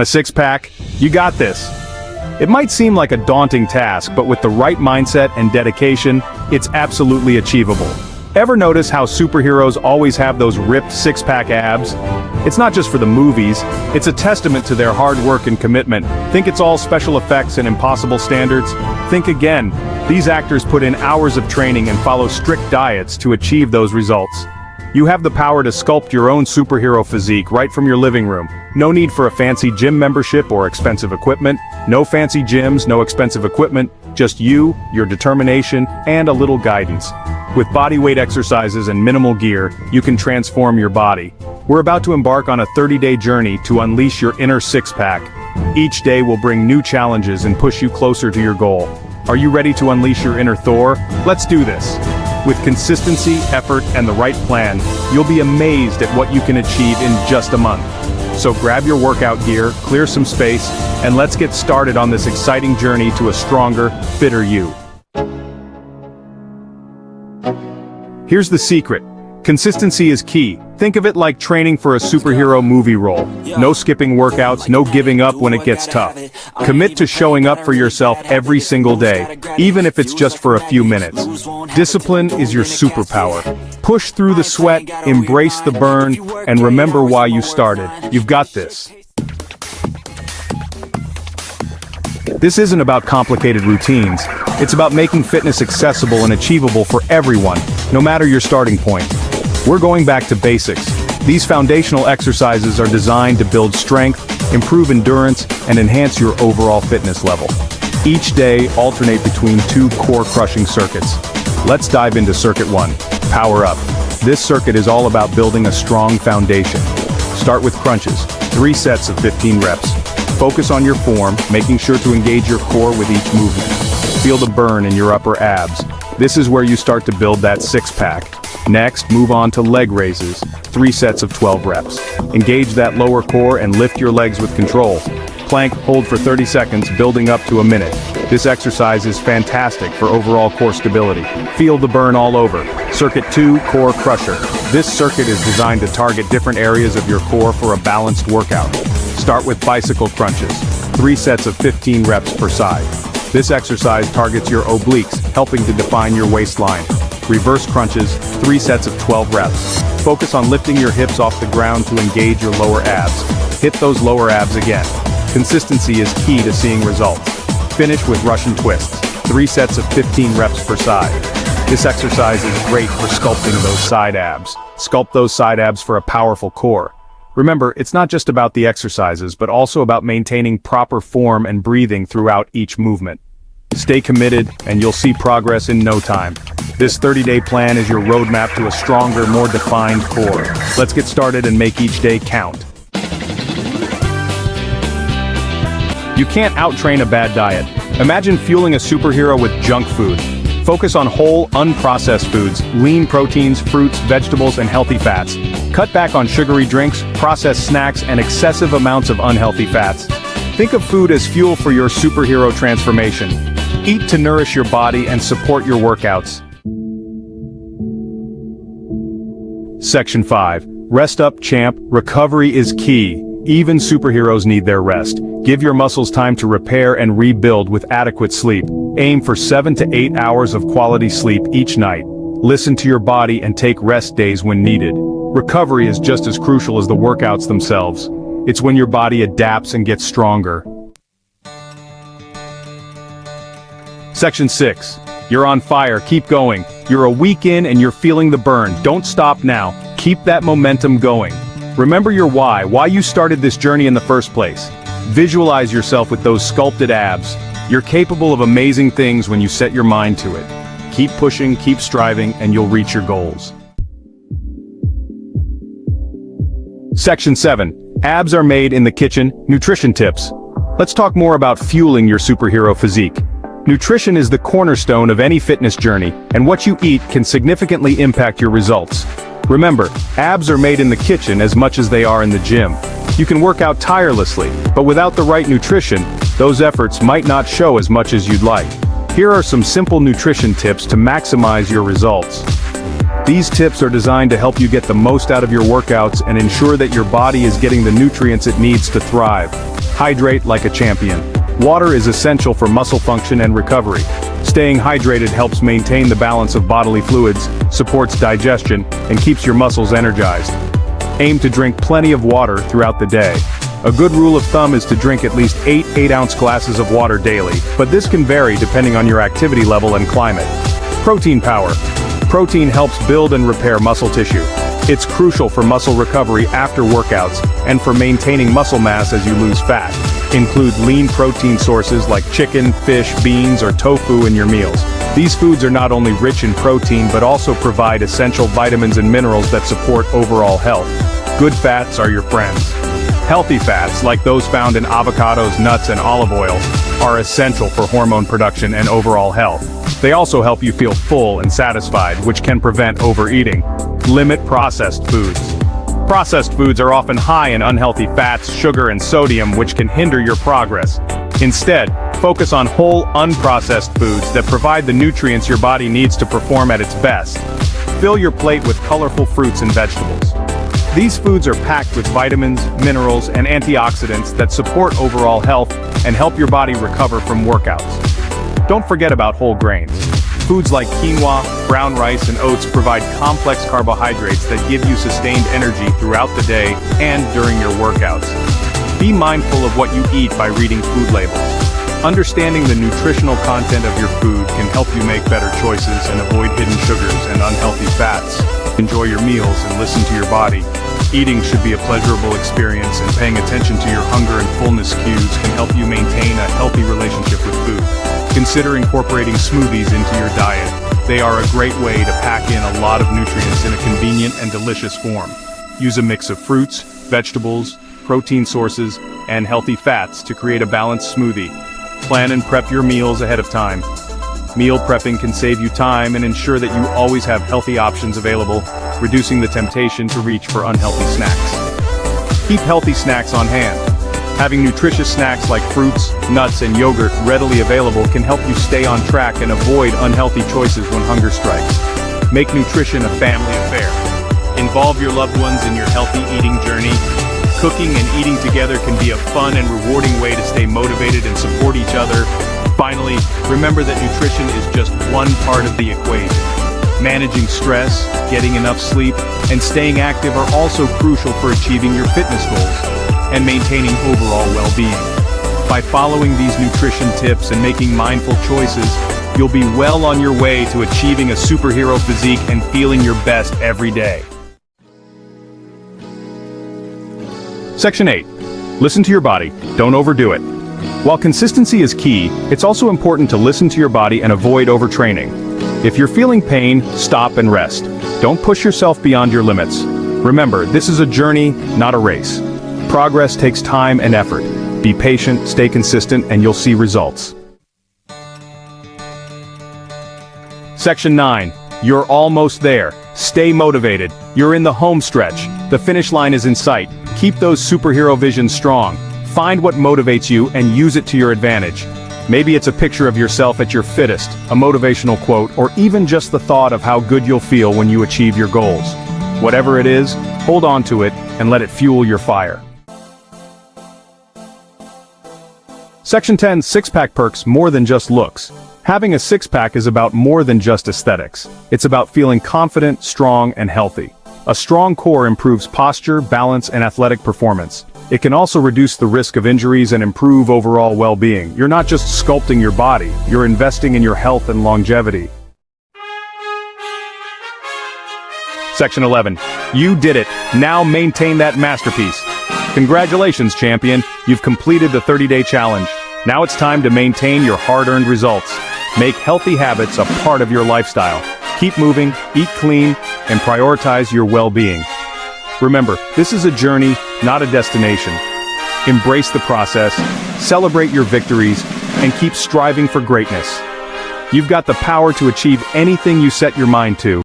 A six-pack? You got this. It might seem like a daunting task, but with the right mindset and dedication, it's absolutely achievable. Ever notice how superheroes always have those ripped six-pack abs? It's not just for the movies, it's a testament to their hard work and commitment. Think it's all special effects and impossible standards? Think again. These actors put in hours of training and follow strict diets to achieve those results. You have the power to sculpt your own superhero physique right from your living room. No need for a fancy gym membership or expensive equipment. No fancy gyms, no expensive equipment. Just you, your determination, and a little guidance. With bodyweight exercises and minimal gear, you can transform your body. We're about to embark on a 30-day journey to unleash your inner six-pack. Each day will bring new challenges and push you closer to your goal. Are you ready to unleash your inner Thor? Let's do this. With consistency, effort, and the right plan, you'll be amazed at what you can achieve in just a month. So grab your workout gear, clear some space, and let's get started on this exciting journey to a stronger, fitter you. Here's the secret. Consistency is key. Think of it like training for a superhero movie role. No skipping workouts, no giving up when it gets tough. Commit to showing up for yourself every single day, even if it's just for a few minutes. Discipline is your superpower. Push through the sweat, embrace the burn, and remember why you started. You've got this. This isn't about complicated routines. It's about making fitness accessible and achievable for everyone, no matter your starting point. We're going back to basics. These foundational exercises are designed to build strength, improve endurance, and enhance your overall fitness level. Each day, alternate between two core-crushing circuits. Let's dive into Circuit 1, Power Up. This circuit is all about building a strong foundation. Start with crunches, 3 sets of 15 reps. Focus on your form, making sure to engage your core with each movement. Feel the burn in your upper abs. This is where you start to build that six-pack. Next, move on to leg raises, 3 sets of 12 reps. Engage that lower core and lift your legs with control. Plank, hold for 30 seconds, building up to a minute. This exercise is fantastic for overall core stability. Feel the burn all over. Circuit 2, Core Crusher. This circuit is designed to target different areas of your core for a balanced workout. Start with bicycle crunches, 3 sets of 15 reps per side. This exercise targets your obliques, helping to define your waistline. Reverse crunches, 3 sets of 12 reps. Focus on lifting your hips off the ground to engage your lower abs. Hit those lower abs again. Consistency is key to seeing results. Finish with Russian twists, 3 sets of 15 reps per side. This exercise is great for sculpting those side abs. Sculpt those side abs for a powerful core. Remember, it's not just about the exercises, but also about maintaining proper form and breathing throughout each movement. Stay committed, and you'll see progress in no time. This 30-day plan is your roadmap to a stronger, more defined core. Let's get started and make each day count. You can't out-train a bad diet. Imagine fueling a superhero with junk food. Focus on whole, unprocessed foods, lean proteins, fruits, vegetables, and healthy fats. Cut back on sugary drinks, processed snacks, and excessive amounts of unhealthy fats. Think of food as fuel for your superhero transformation. Eat to nourish your body and support your workouts. Section 5. Rest up, champ. Recovery is key. Even superheroes need their rest. Give your muscles time to repair and rebuild with adequate sleep. Aim for 7 to 8 hours of quality sleep each night. Listen to your body and take rest days when needed. Recovery is just as crucial as the workouts themselves. It's when your body adapts and gets stronger. Section 6. You're on fire, keep going. You're a week in and you're feeling the burn. Don't stop now. Keep that momentum going. Remember your why you started this journey in the first place. Visualize yourself with those sculpted abs. You're capable of amazing things when you set your mind to it. Keep pushing, keep striving, and you'll reach your goals. Section 7. Abs are made in the kitchen. Nutrition tips. Let's talk more about fueling your superhero physique. Nutrition is the cornerstone of any fitness journey, and what you eat can significantly impact your results. Remember, abs are made in the kitchen as much as they are in the gym. You can work out tirelessly, but without the right nutrition, those efforts might not show as much as you'd like. Here are some simple nutrition tips to maximize your results. These tips are designed to help you get the most out of your workouts and ensure that your body is getting the nutrients it needs to thrive. Hydrate like a champion. Water is essential for muscle function and recovery. Staying hydrated helps maintain the balance of bodily fluids, supports digestion, and keeps your muscles energized. Aim to drink plenty of water throughout the day. A good rule of thumb is to drink at least 8 8-ounce glasses of water daily, but this can vary depending on your activity level and climate. Protein power. Protein helps build and repair muscle tissue. It's crucial for muscle recovery after workouts and for maintaining muscle mass as you lose fat. Include lean protein sources like chicken, fish, beans, or tofu in your meals. These foods are not only rich in protein but also provide essential vitamins and minerals that support overall health. Good fats are your friends. Healthy fats, like those found in avocados, nuts, and olive oil, are essential for hormone production and overall health. They also help you feel full and satisfied, which can prevent overeating. Limit processed foods. Processed foods are often high in unhealthy fats, sugar, and sodium, which can hinder your progress. Instead, focus on whole, unprocessed foods that provide the nutrients your body needs to perform at its best. Fill your plate with colorful fruits and vegetables. These foods are packed with vitamins, minerals, and antioxidants that support overall health and help your body recover from workouts. Don't forget about whole grains. Foods like quinoa, brown rice, and oats provide complex carbohydrates that give you sustained energy throughout the day and during your workouts. Be mindful of what you eat by reading food labels. Understanding the nutritional content of your food can help you make better choices and avoid hidden sugars and unhealthy fats. Enjoy your meals and listen to your body. Eating should be a pleasurable experience, and paying attention to your hunger and fullness cues can help you maintain a healthy relationship with food. Consider incorporating smoothies into your diet. They are a great way to pack in a lot of nutrients in a convenient and delicious form. Use a mix of fruits, vegetables, protein sources, and healthy fats to create a balanced smoothie. Plan and prep your meals ahead of time. Meal prepping can save you time and ensure that you always have healthy options available, reducing the temptation to reach for unhealthy snacks. Keep healthy snacks on hand. Having nutritious snacks like fruits, nuts, and yogurt readily available can help you stay on track and avoid unhealthy choices when hunger strikes. Make nutrition a family affair. Involve your loved ones in your healthy eating journey. Cooking and eating together can be a fun and rewarding way to stay motivated and support each other. Finally, remember that nutrition is just one part of the equation. Managing stress, getting enough sleep, and staying active are also crucial for achieving your fitness goals and maintaining overall well-being. By following these nutrition tips and making mindful choices, you'll be well on your way to achieving a superhero physique and feeling your best every day. Section 8. Listen to your body, don't overdo it. While consistency is key, it's also important to listen to your body and avoid overtraining. If you're feeling pain, stop and rest. Don't push yourself beyond your limits. Remember, this is a journey, not a race. Progress takes time and effort. Be patient, stay consistent, and you'll see results. Section 9. You're almost there. Stay motivated. You're in the home stretch. The finish line is in sight. Keep those superhero visions strong. Find what motivates you and use it to your advantage. Maybe it's a picture of yourself at your fittest, a motivational quote, or even just the thought of how good you'll feel when you achieve your goals. Whatever it is, hold on to it and let it fuel your fire. Section 10. Six-pack perks more than just looks. Having a six-pack is about more than just aesthetics. It's about feeling confident, strong, and healthy. A strong core improves posture, balance, and athletic performance. It can also reduce the risk of injuries and improve overall well-being. You're not just sculpting your body, you're investing in your health and longevity. Section 11. You did it. Now maintain that masterpiece. Congratulations, champion. You've completed the 30-day challenge. Now it's time to maintain your hard-earned results. Make healthy habits a part of your lifestyle. Keep moving, eat clean, and prioritize your well-being. Remember, this is a journey, not a destination. Embrace the process, celebrate your victories, and keep striving for greatness. You've got the power to achieve anything you set your mind to.